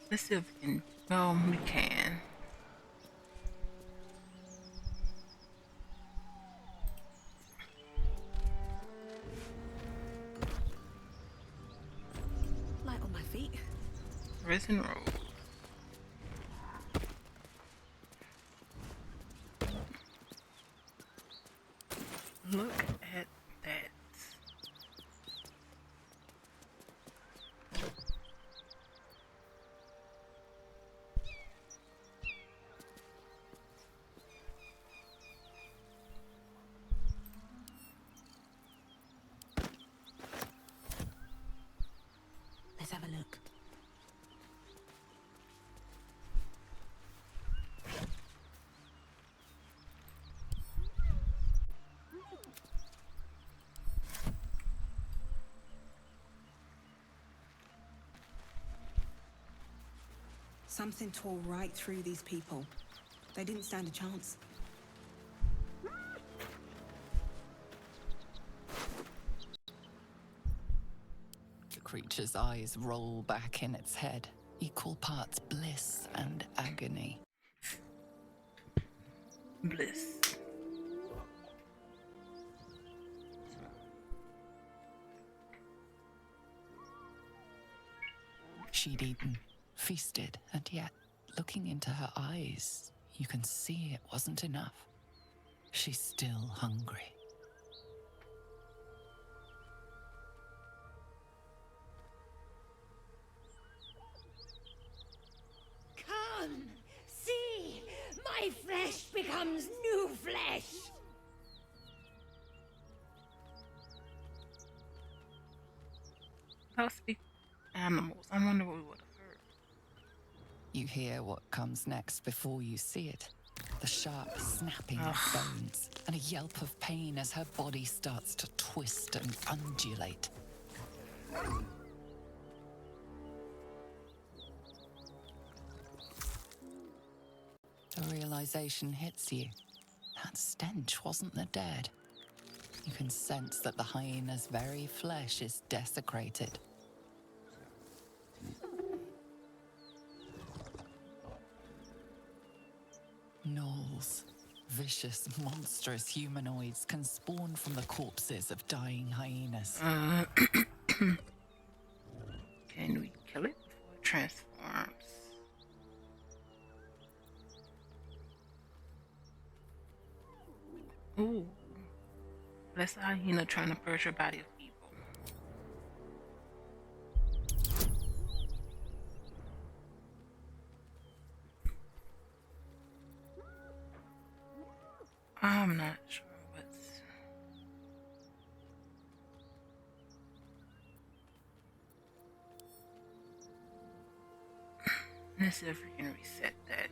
Let's see if we can. Well, we can. Light on my feet. Risen Road. Look at that. Let's have a look. Something tore right through these people. They didn't stand a chance. The creature's eyes roll back in its head, equal parts bliss and agony. Bliss. She'd eaten, feasted, and yet, looking into her eyes, you can see it wasn't enough. She's still hungry. Come, see, my flesh becomes new flesh. I'll speak animals. I wonder what we would have heard. You hear what comes next before you see it. The sharp snapping of bones, and a yelp of pain as her body starts to twist and undulate. The realization hits you. That stench wasn't the dead. You can sense that the hyena's very flesh is desecrated. Gnolls, vicious, monstrous humanoids can spawn from the corpses of dying hyenas. Can we kill it before it transforms? Ooh. That's a hyena trying to purge her body of evil. I'm not sure what's... Let's see if we can reset that.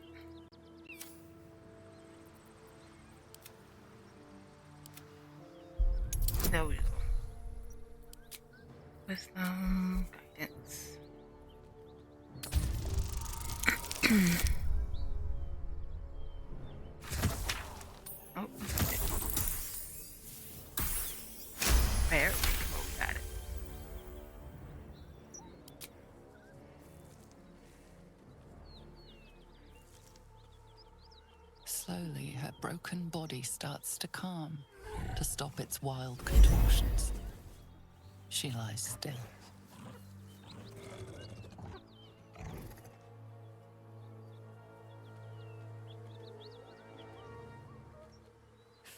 There we go. Wisdom, guidance. Oh, there we go, got it. Slowly, her broken body starts to calm, to stop its wild contortions. She lies still.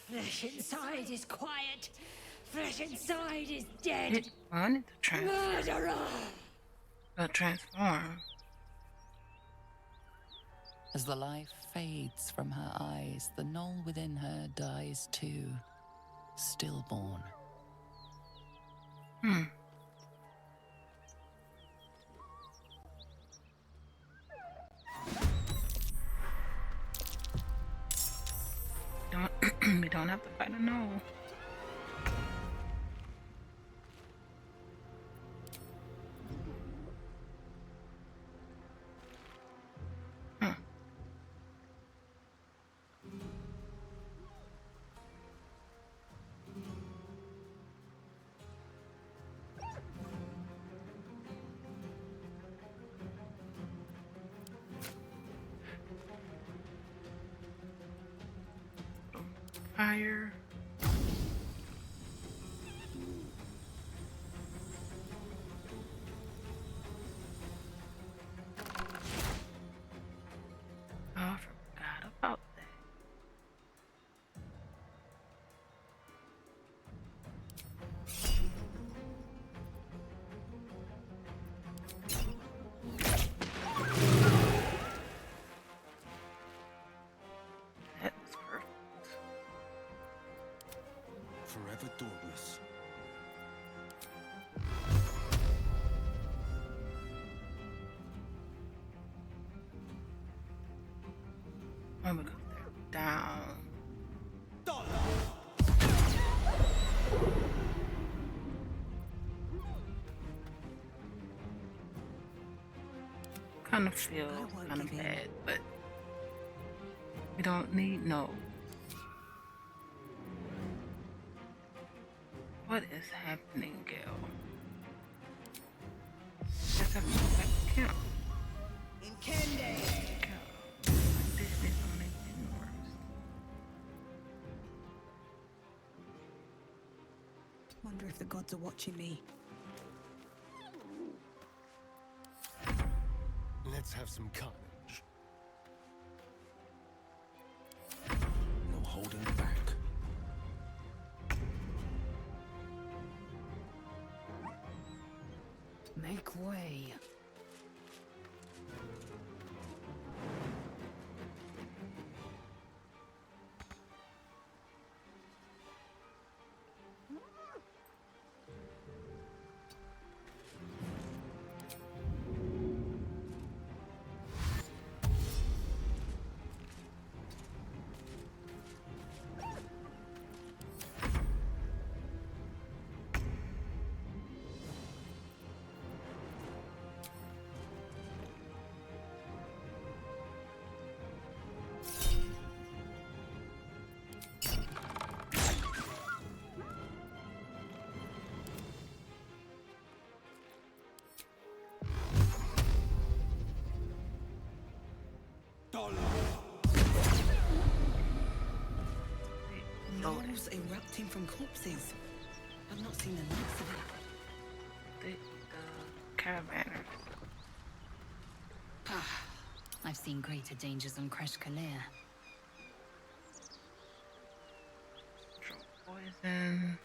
Flesh inside is quiet. Flesh inside is dead. It wanted to Murderer! transform. As the life fades from her eyes, the gnoll within her dies too, stillborn. We don't have to fight a no. Fire. Oh, I forgot about that. That was perfect. Forever dauntless. I'm gonna go there. Down. Kind of feels won't kind of give in. bad, but we don't need no. What is happening, Gil? Just have to go back to camp. Gil, this is only getting worse. Wonder if the gods are watching me. Let's have some carnage. No holding back. Make way. Walls erupting from corpses. I've not seen the likes of it. The caravaner. I've seen greater dangers on Creshkalir. Poison.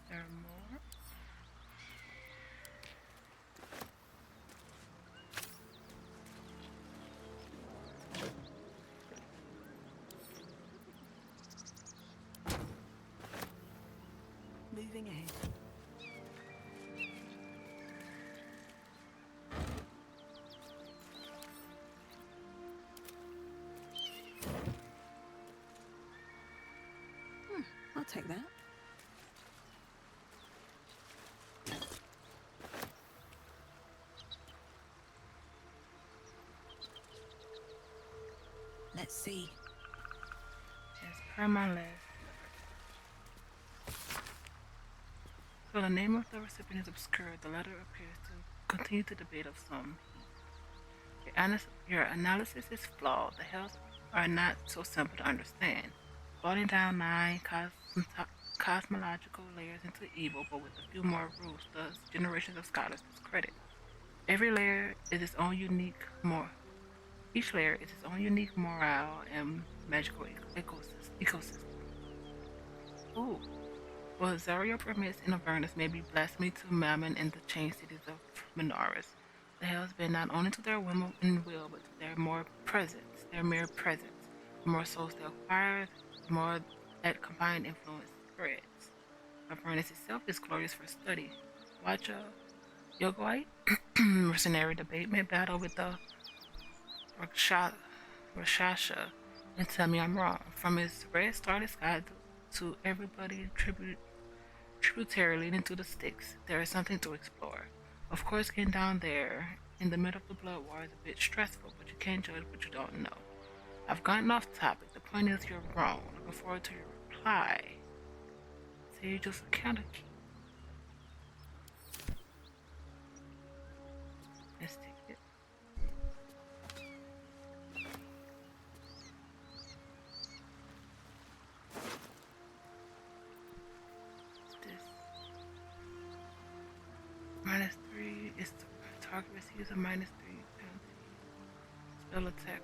There are more. Moving ahead. I'll take that. Let's see. Just per my list. So the name of the recipient is obscure. The letter appears to continue the debate of some. Your analysis is flawed. The hells are not so simple to understand. Boiling down 9 cosmological layers into evil, but with a few more rules, thus generations of scholars discredit. Every layer is its own unique Each layer is its own unique morale and magical ecosystem. Ooh. Well, Zario permits in Avernus may be blasphemy to Mammon and the chained cities of Minoris. The Hells bend not only to their whim and will, but to their mere presence. The more souls they acquire, the more that combined influence spreads. Avernus itself is glorious for study. Watch a Yogoite mercenary debate may battle with the Rakshasha and tell me I'm wrong. From its red starlit sky to everybody tributary leading to the Styx, there is something to explore. Of course, getting down there in the middle of the blood war is a bit stressful, but you can't judge what you don't know. I've gotten off topic. The point is you're wrong. Looking forward to your reply. So you just kind of keep. Let's take it. This -3 is the target receives a -3 penalty. Spell attack.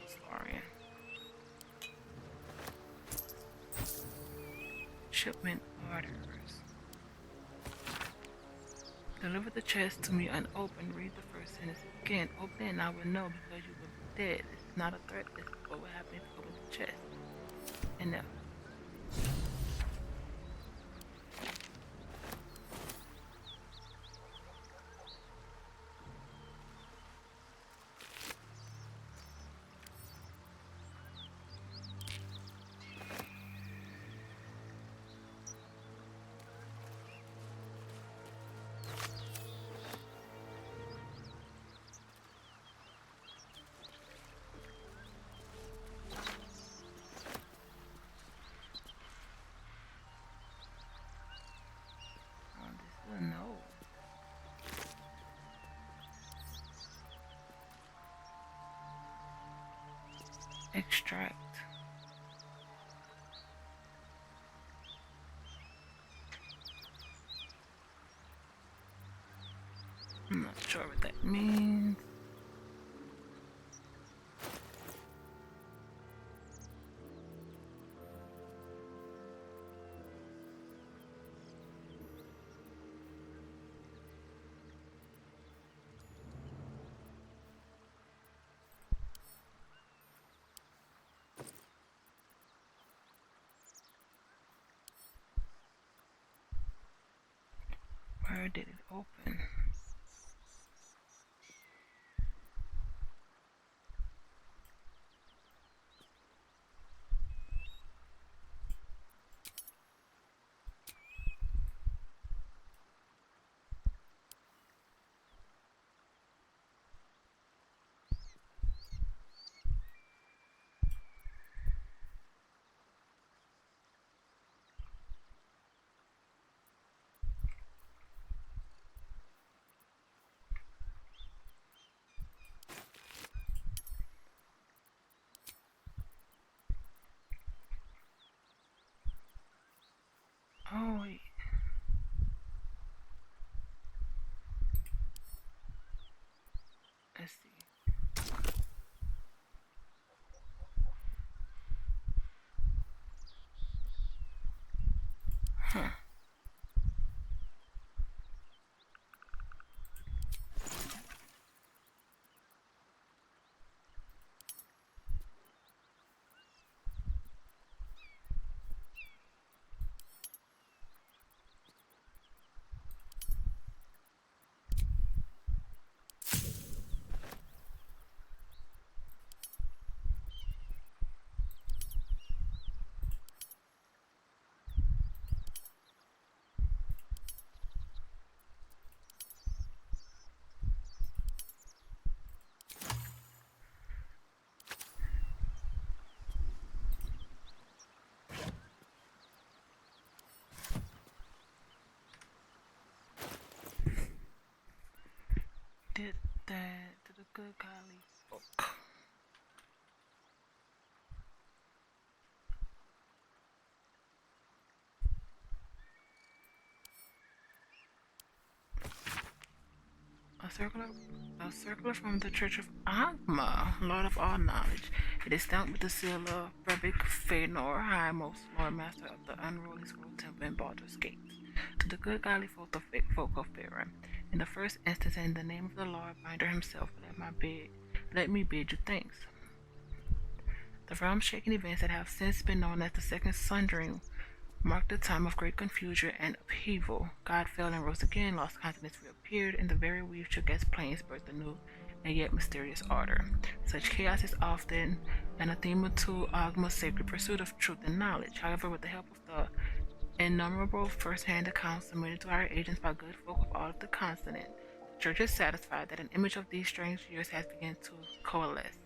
Florian. Shipment orders. Deliver the chest to me unopened. Read the first sentence again. Open it and I will know because you will be dead. This is not a threat. This is what will happen if you open the chest. And now. No. Extract. I'm not sure what that means. Where did it open? Oh, wait. Let's see. Huh. Did that to the good golly book. A circular from the Church of Agma, Lord of all knowledge. It is stamped with the seal of Brebic Fëanor, Highmost Lord Master of the Unruly Scroll Temple in Baldur's Gate. To the good godly folk of Faerun, in the first instance, in the name of the Lord Binder himself, let me bid you thanks. The realm-shaking events that have since been known as the Second Sundering marked the time of great confusion and upheaval. God fell and rose again, lost continents reappeared, and the very weave shook as plains birthed a new and yet mysterious order. Such chaos is often anathema to Agma's sacred pursuit of truth and knowledge. However, with the help of the innumerable first-hand accounts submitted to our agents by good folk of all of the continent, the Church is satisfied that an image of these strange years has begun to coalesce.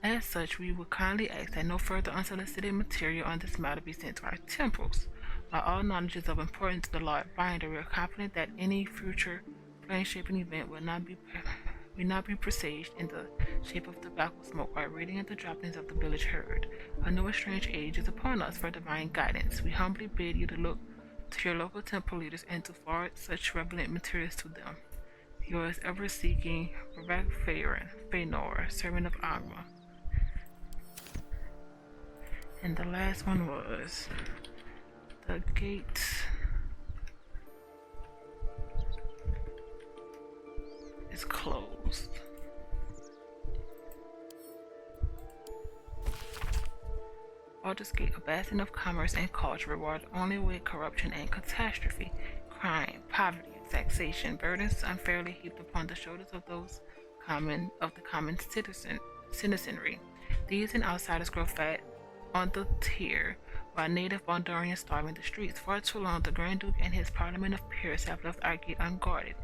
As such, we would kindly ask that no further unsolicited material on this matter be sent to our temples. While all knowledge is of importance to the Lord Binder, we are confident that any future plane-shaping event will not be presaged in the shape of tobacco smoke or radiant the droppings of the village herd. I know a strange age is upon us for divine guidance. We humbly bid you to look to your local temple leaders and to forward such relevant materials to them. Yours ever seeking, Feanor, servant of Agma. And the last one was the gate is closed. Baldur's Gate, a bastion of commerce and culture, rewarded only with corruption and catastrophe, crime, poverty, and taxation, burdens unfairly heaped upon the shoulders of those the common citizenry. These and outsiders grow fat on the tier, while native Baldurians starve in the streets. Far too long, the Grand Duke and his Parliament of Peers have left our gate unguarded.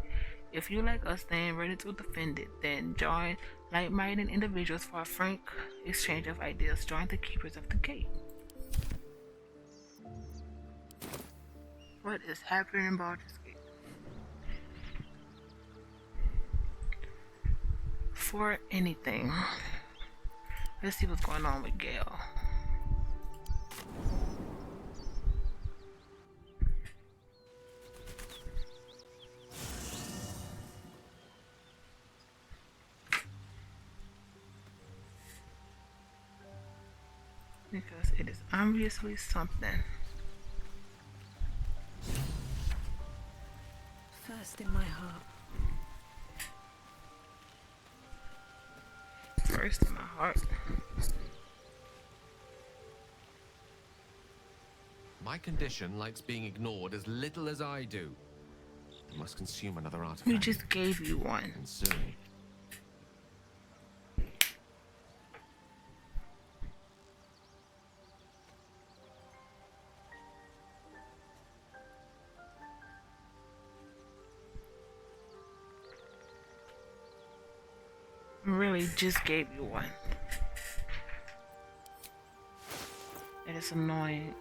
If you, like us, stand ready to defend it, then join like-minded individuals for a frank exchange of ideas. Join the keepers of the gate. What is happening in Baldur's Gate? For anything, let's see what's going on with Gale. Because it is obviously something. First in my heart. First in my heart. My condition likes being ignored as little as I do. I must consume another artifact. We just gave you one. And soon. Really just gave you one. It is annoying.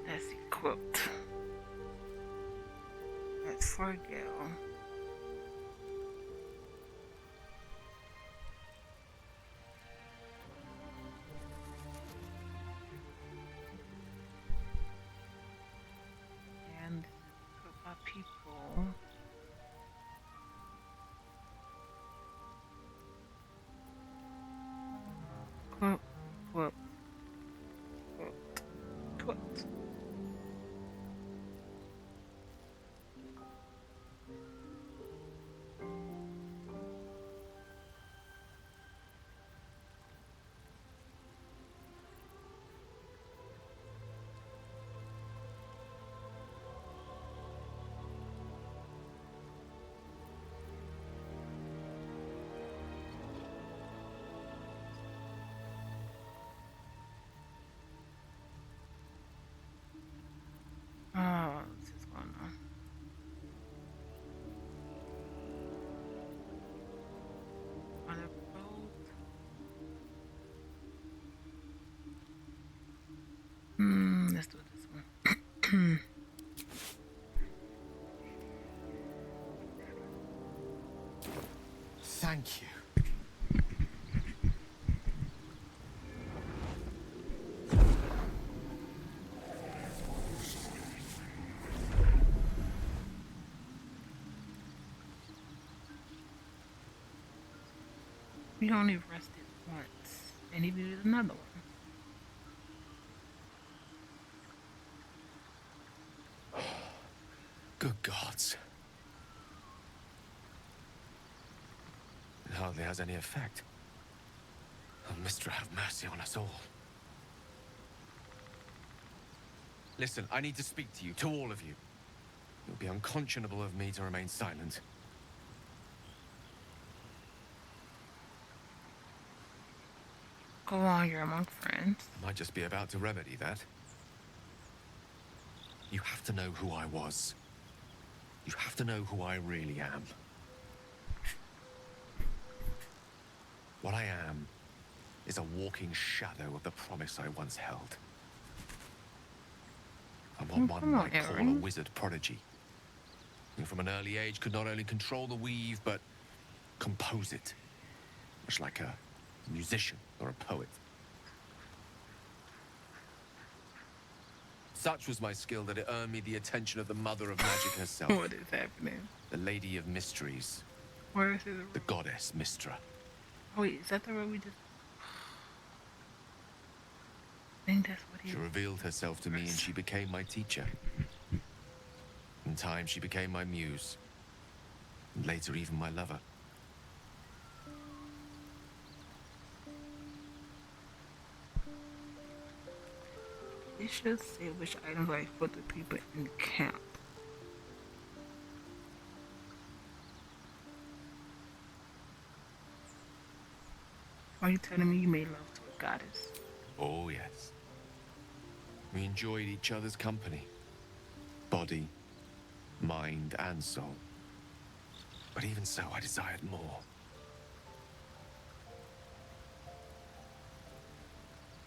That's equipped. That's for Gale. And equipped by people. Equip, equip, equipped, equipped. Oh, this is going on. On a boat. Let's do this one. Thank you. We only rested once, and he did another one. Good gods. It hardly has any effect. Oh, Mister, have mercy on us all. Listen, I need to speak to you, to all of you. It would be unconscionable of me to remain silent. Go on, you're among friends. I might just be about to remedy that. You have to know who I was. You have to know who I really am. What I am is a walking shadow of the promise I once held. I'm what one might call a wizard prodigy. Who from an early age could not only control the weave, but compose it. Much like a musician or a poet. Such was my skill that it earned me the attention of the mother of magic herself. What is happening? The Lady of Mysteries. Where is it? The goddess Mystra. Oh, wait, is that the road we just... I think that's what he... She revealed herself to me and she became my teacher. In time, she became my muse. And later, even my lover. It should say which items are for the people in camp. Are you telling me you made love to a goddess? Oh, yes. We enjoyed each other's company. Body, mind, and soul. But even so, I desired more.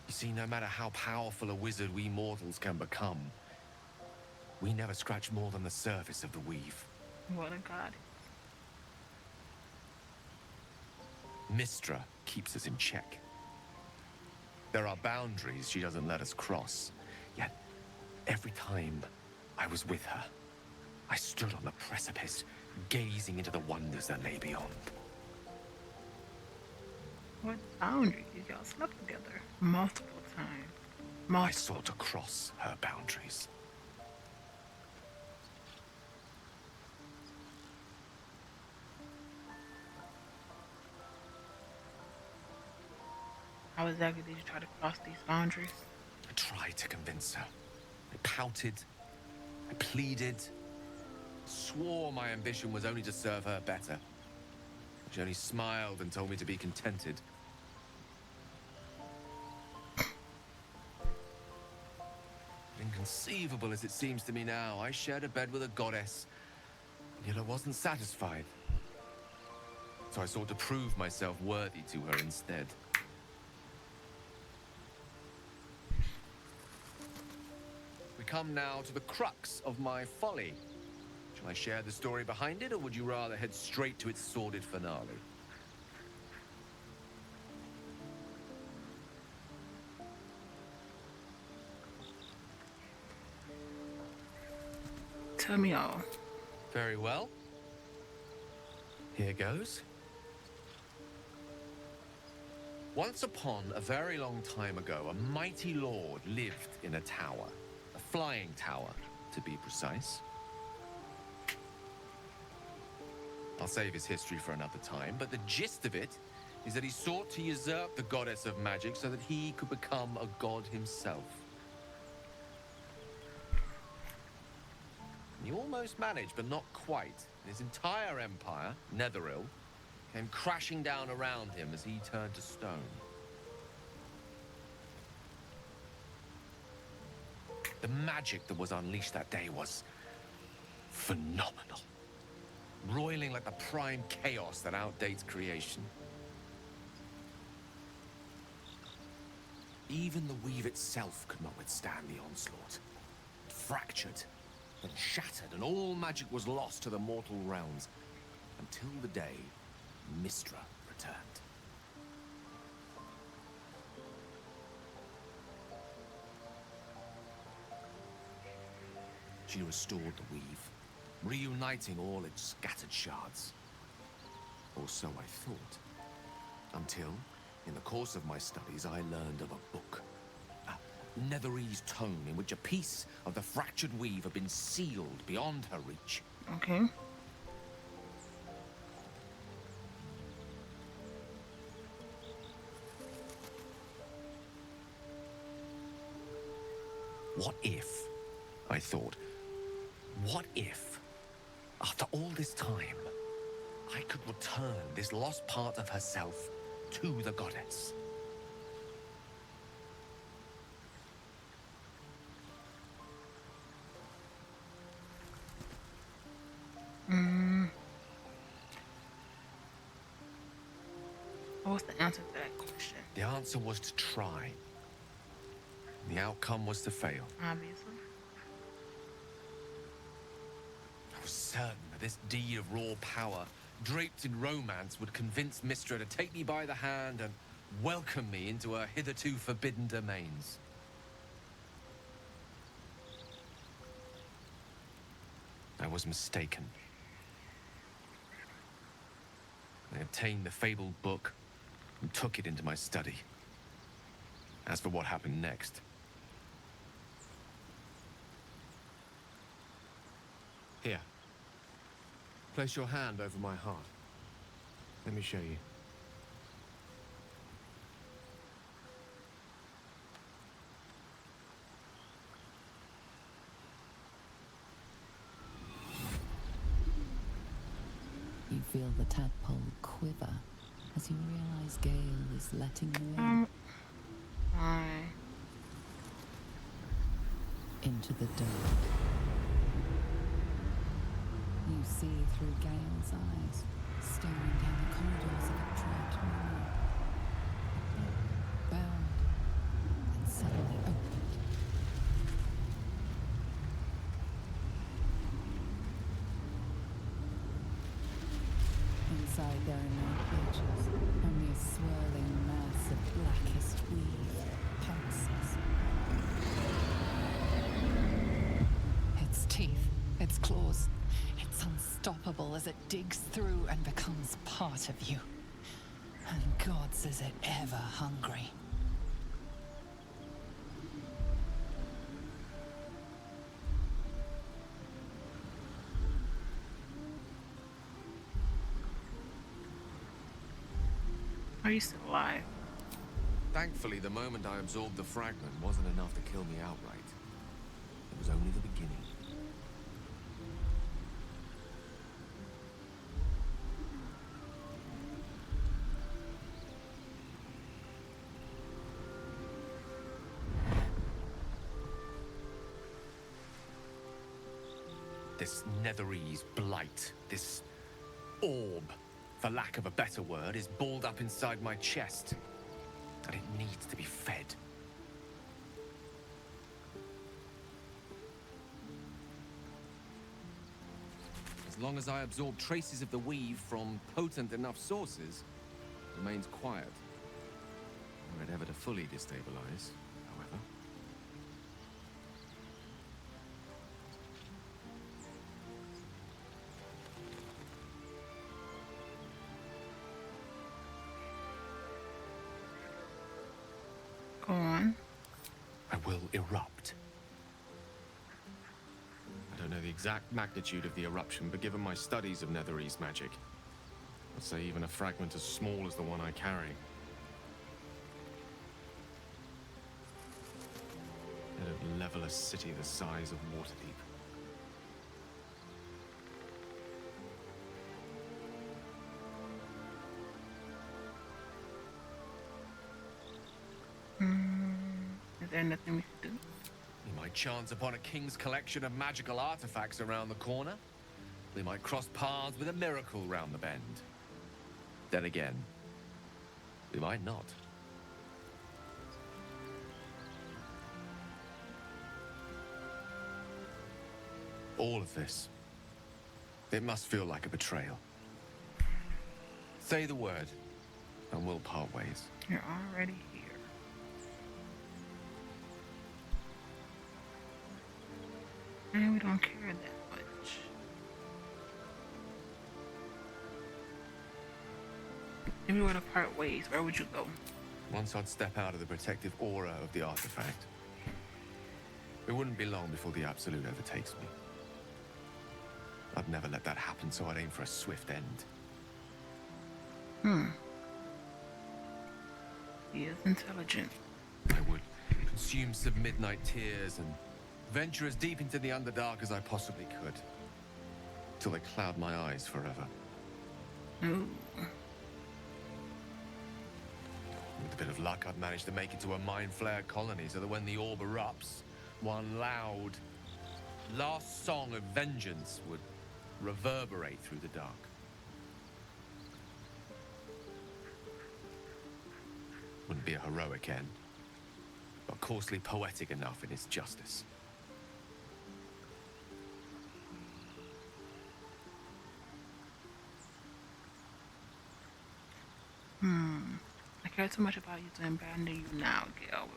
You see, no matter how powerful a wizard we mortals can become, we never scratch more than the surface of the weave. What a goddess. Mystra keeps us in check. There are boundaries she doesn't let us cross. Yet, every time I was with her, I stood on the precipice, gazing into the wonders that lay beyond. What boundaries? Y'all slept together multiple times. I sought to cross her boundaries. How exactly did you try to cross these boundaries? I tried to convince her. I pouted. I pleaded. Swore my ambition was only to serve her better. She only smiled and told me to be contented. Inconceivable as it seems to me now, I shared a bed with a goddess, yet I wasn't satisfied. So I sought to prove myself worthy to her instead. We come now to the crux of my folly. Shall I share the story behind it, or would you rather head straight to its sordid finale? Tell me all. Very well. Here goes. Once upon a very long time ago, a mighty lord lived in a tower. A flying tower, to be precise. I'll save his history for another time, but the gist of it is that he sought to usurp the goddess of magic so that he could become a god himself. He almost managed, but not quite. His entire empire, Netheril, came crashing down around him as he turned to stone. The magic that was unleashed that day was phenomenal. Roiling like the prime chaos that outdates creation. Even the weave itself could not withstand the onslaught. It fractured, then shattered, and all magic was lost to the mortal realms. Until the day Mystra returned. She restored the weave, reuniting all its scattered shards. Or so I thought. Until, in the course of my studies, I learned of a book. A Netherese tome in which a piece of the fractured weave had been sealed beyond her reach. Okay. What if, I thought, What if, after all this time, I could return this lost part of herself to the goddess? What was the answer to that question? The answer was to try. The outcome was to fail. Obviously. I was certain that this deed of raw power, draped in romance, would convince Mistra to take me by the hand and welcome me into her hitherto forbidden domains. I was mistaken. I obtained the fabled book and took it into my study. As for what happened next, here. Place your hand over my heart. Let me show you. You feel the tadpole quiver as you realize Gale is letting you in into the dark. You see through Gale's eyes, staring down the corridors of a dread memory. Bound and suddenly opened. Inside there are no creatures, only a swirling mass of blackest weave, pulses. Its teeth, its claws, it's unstoppable as it digs through and becomes part of you. And gods, is it ever hungry. Are you still alive? Thankfully, the moment I absorbed the fragment wasn't enough to kill me outright. It was only the beginning. This Netherese blight, this orb, for lack of a better word, is balled up inside my chest. And it needs to be fed. As long as I absorb traces of the weave from potent enough sources, it remains quiet. Were it ever to fully destabilize, however. Go on. I will erupt. I don't know the exact magnitude of the eruption, but given my studies of Netherese magic, I'd say even a fragment as small as the one I carry. It'd level a city the size of Waterdeep. Is there nothing we can do? We might chance upon a king's collection of magical artifacts around the corner. We might cross paths with a miracle round the bend. Then again, we might not. All of this, it must feel like a betrayal. Say the word, and we'll part ways. You're already here. And we don't care that much. If we were to part ways, where would you go? Once I'd step out of the protective aura of the artifact, it wouldn't be long before the Absolute overtakes me. I'd never let that happen, so I'd aim for a swift end. He is intelligent. I would consume some midnight tears and Venture as deep into the Underdark as I possibly could. Till they cloud my eyes forever. Ooh. With a bit of luck, I'd manage to make it to a mind flayer colony so that when the orb erupts, one loud, last song of vengeance would reverberate through the dark. Wouldn't be a heroic end, but coarsely poetic enough in its justice. I care too much about you to abandon you now, Gil.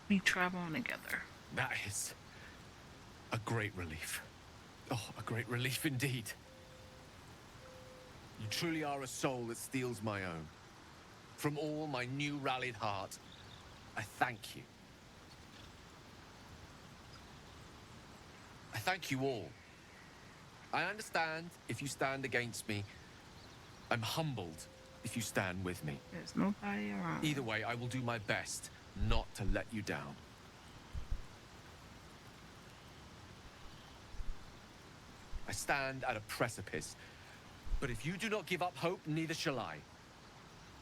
We travel on together. That is a great relief. Oh, a great relief indeed. You truly are a soul that steals my own. From all my new rallied heart, I thank you. I thank you all. I understand if you stand against me. I'm humbled if you stand with me. There's nobody around. Either way, I will do my best not to let you down. I stand at a precipice, but if you do not give up hope, neither shall I.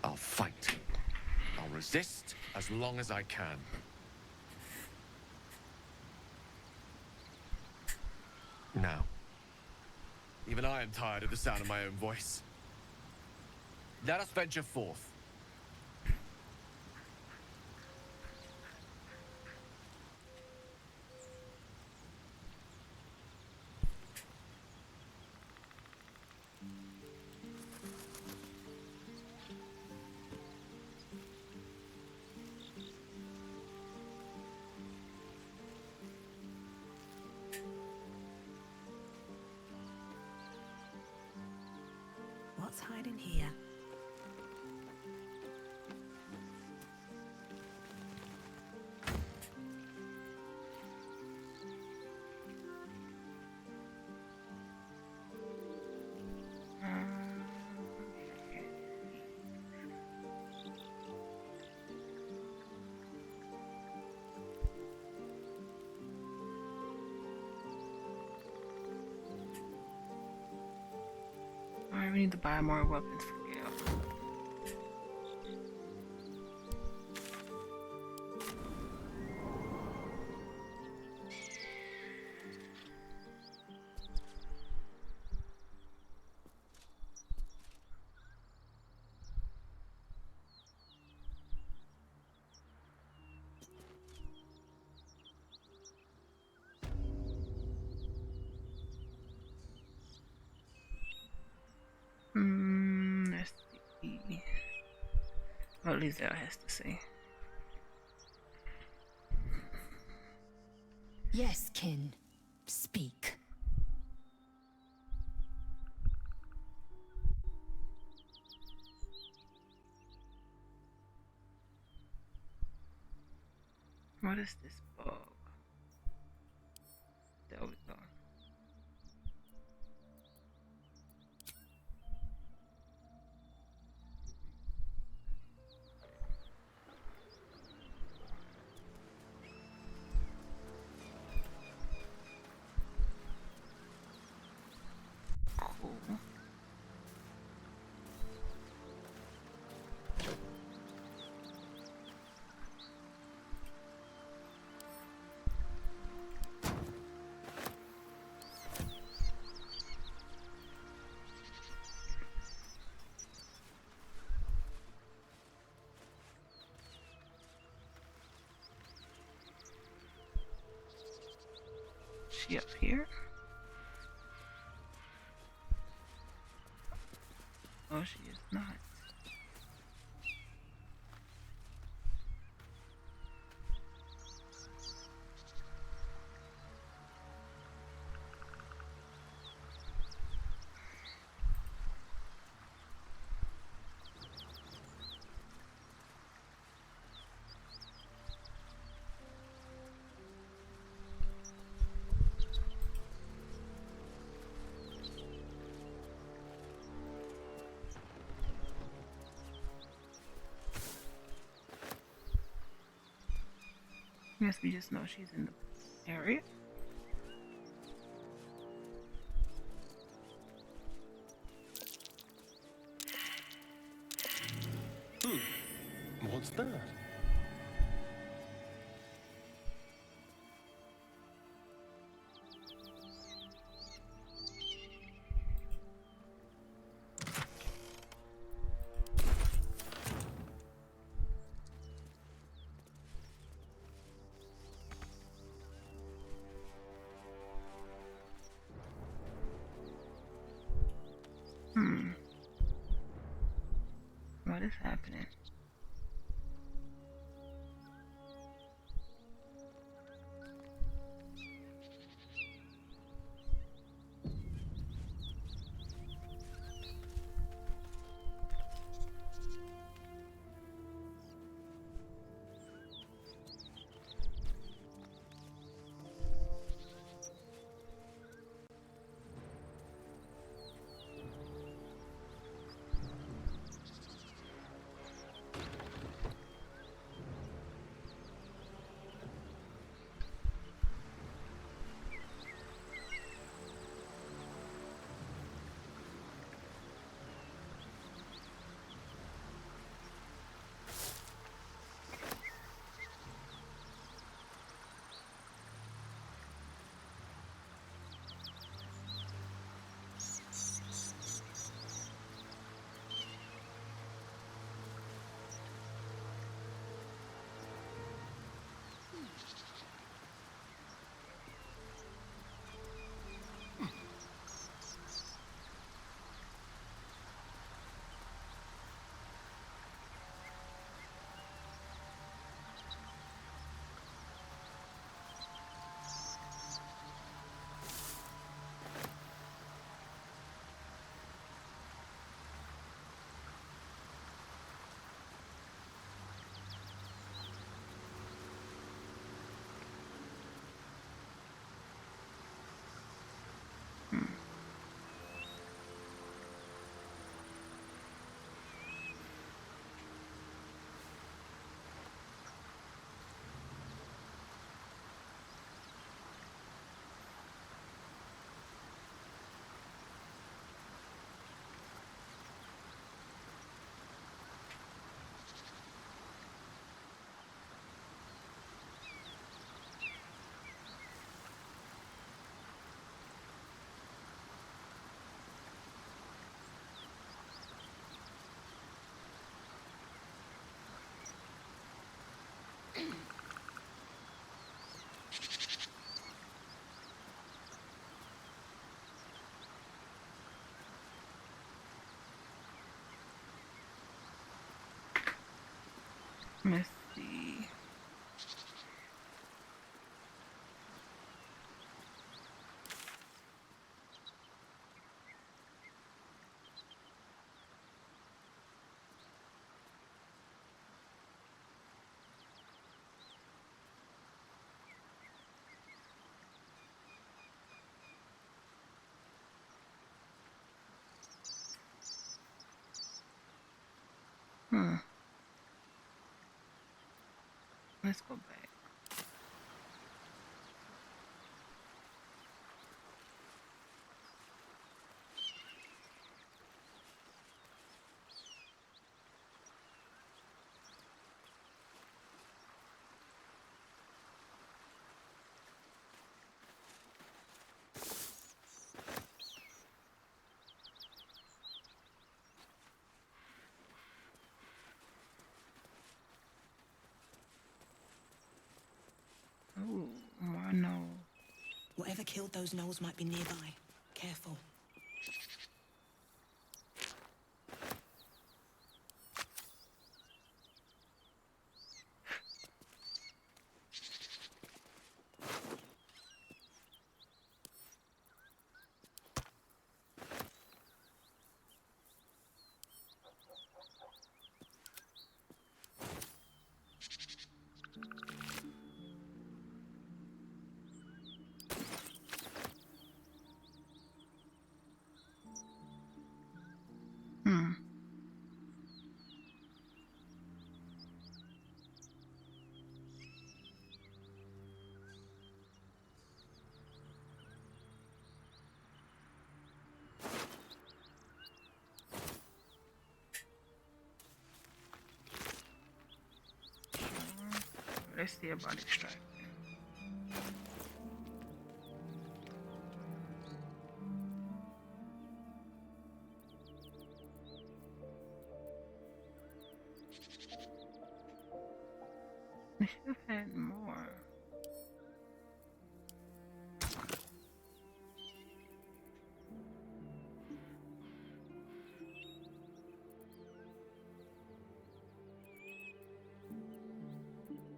I'll fight. I'll resist as long as I can. Now, even I am tired of the sound of my own voice. Let us venture forth. What's hiding here? Alright, we need to buy more weapons for Gil. Let's see what Lizelle has to say. Yes, kin. Speak. What is this bug? There we go. Cool. She up here? Oh, she is not. Yes, we just know she's in the area. that? What is happening? Let's see. Let's go back. Oh, more no. Whatever killed those gnolls might be nearby. Careful. Let's see about extract. We should have had more.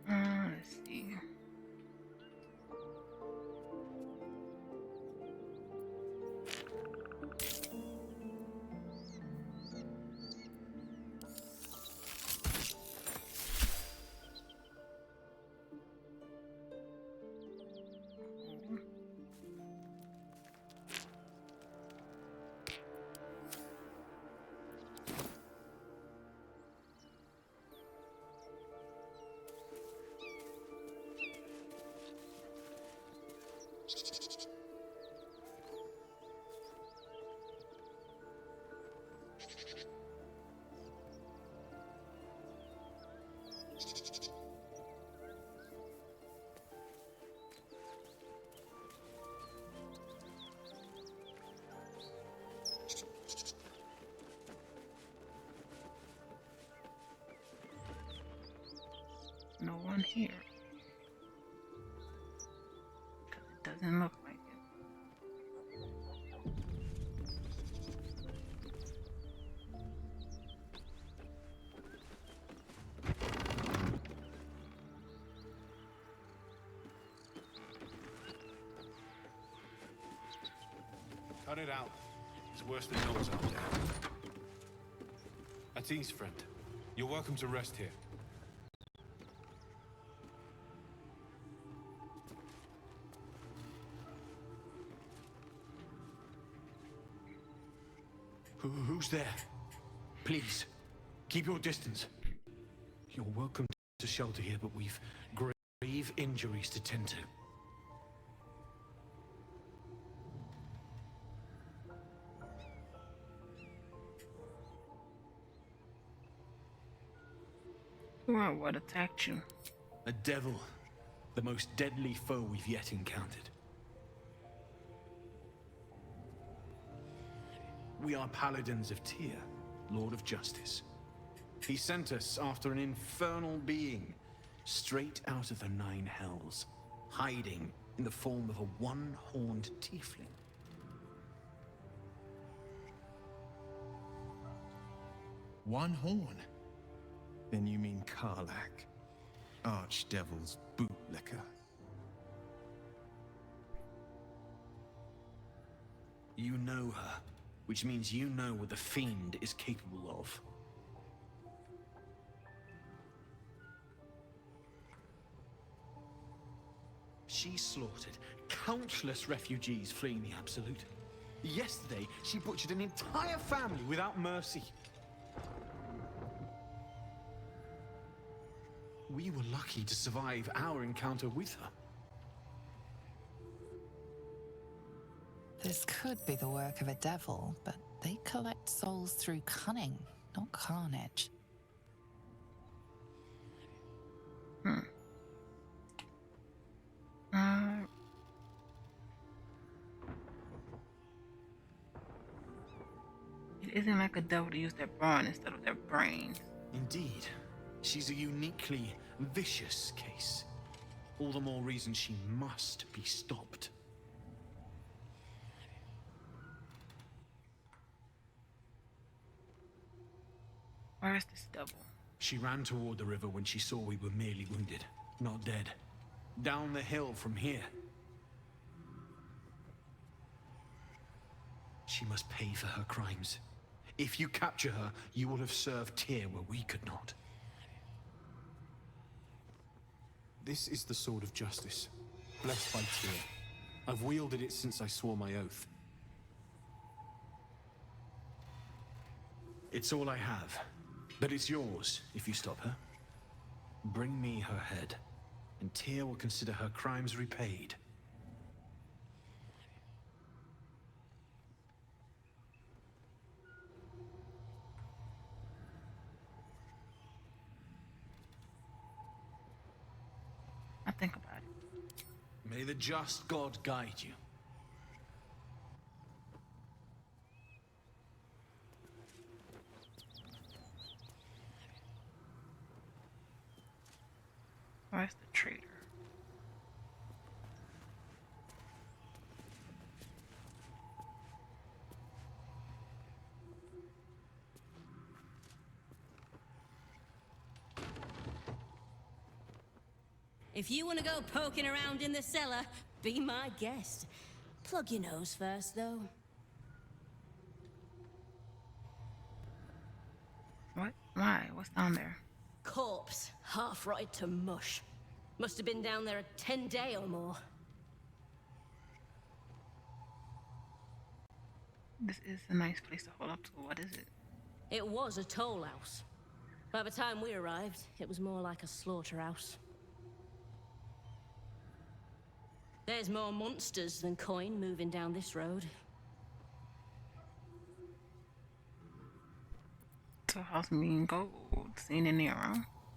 Let's see. No one here. Because it doesn't look like it. Cut it out. It's worse than yours out there. At ease, friend. You're welcome to rest here. Who's there? Please, keep your distance. You're welcome to shelter here, but we've grave injuries to tend to. Who or what attacked you? A devil, the most deadly foe we've yet encountered. We are paladins of Tyr, Lord of Justice. He sent us after an infernal being, straight out of the Nine Hells, hiding in the form of a one-horned tiefling. One horn? Then you mean Karlach, Archdevil's bootlicker. You know her, which means you know what the Fiend is capable of. She slaughtered countless refugees fleeing the Absolute. Yesterday, she butchered an entire family without mercy. We were lucky to survive our encounter with her. This could be the work of a devil, but they collect souls through cunning, not carnage. It isn't like a devil to use their brawn instead of their brains. Indeed, she's a uniquely vicious case. All the more reason she must be stopped. Where is this devil? She ran toward the river when she saw we were merely wounded, not dead. Down the hill from here. She must pay for her crimes. If you capture her, you will have served Tyr where we could not. This is the sword of justice, blessed by Tyr. I've wielded it since I swore my oath. It's all I have, but it's yours if you stop her. Bring me her head, and Tyr will consider her crimes repaid. May the just God guide you. Where's the trader? If you want to go poking around in the cellar, be my guest. Plug your nose first, though. What? Why? What's down there? Corpse, half rotted to mush. Must have been down there a 10-day or more. This is a nice place to hold up to. What is it? It was a toll house. By the time we arrived, it was more like a slaughterhouse. There's more monsters than coin moving down this road. 2,000 gold seen in Nero.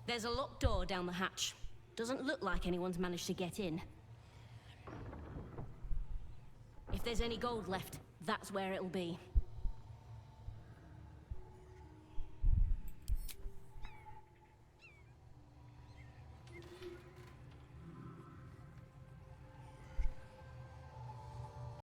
There's a locked door down the hatch. Doesn't look like anyone's managed to get in. If there's any gold left, that's where it'll be.